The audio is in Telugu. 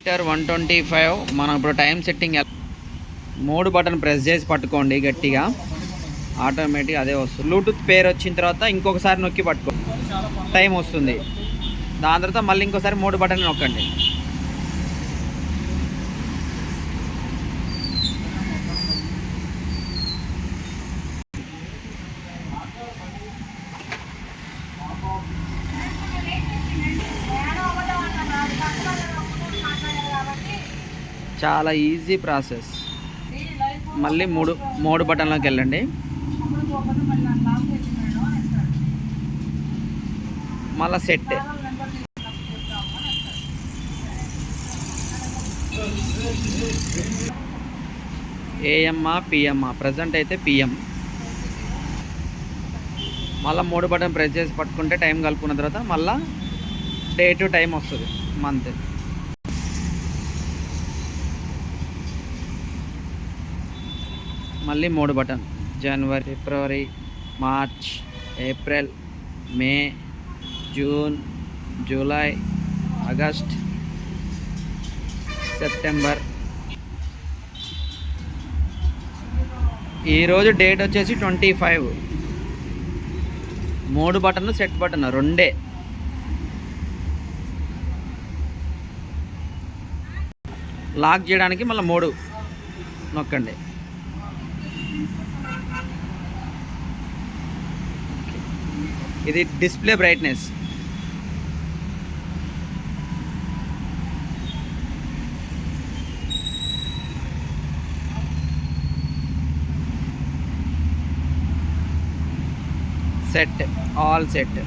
125. మనం ఇప్పుడు టైం సెట్టింగ్ 3 బటన్ ప్రెస్ చేసి పట్టుకోండి గట్టిగా, ఆటోమేటిక్ అదే వస్తుంది. బ్లూటూత్ పేరు వచ్చిన తర్వాత ఇంకొకసారి నొక్కి పట్టుకో, టైం వస్తుంది. దాని తర్వాత మళ్ళీ ఇంకోసారి 3 బటన్ నొక్కండి. చాలా ఈజీ ప్రాసెస్. మళ్ళీ మూడు బటన్లోకి వెళ్ళండి. మళ్ళీ సెట్. ఏఎమ్మా పిఎమ్మా? ప్రజెంట్ అయితే పిఎం. మళ్ళీ 3 బటన్ ప్రెస్ చేసి పట్టుకుంటే టైం కలుపుకున్న తర్వాత మళ్ళీ డే టు టైం వస్తుంది, మంత్. మళ్ళీ 3 బటన్: జనవరి, ఫిబ్రవరి, మార్చ్, ఏప్రిల్, మే, జూన్, జూలై, ఆగస్ట్, సెప్టెంబర్. ఈరోజు డేట్ వచ్చేసి 25. 3 బటన్, సెట్ బటన్ రెండే. లాక్ చేయడానికి మళ్ళీ 3 నొక్కండి. ఇది display brightness. Set, all set.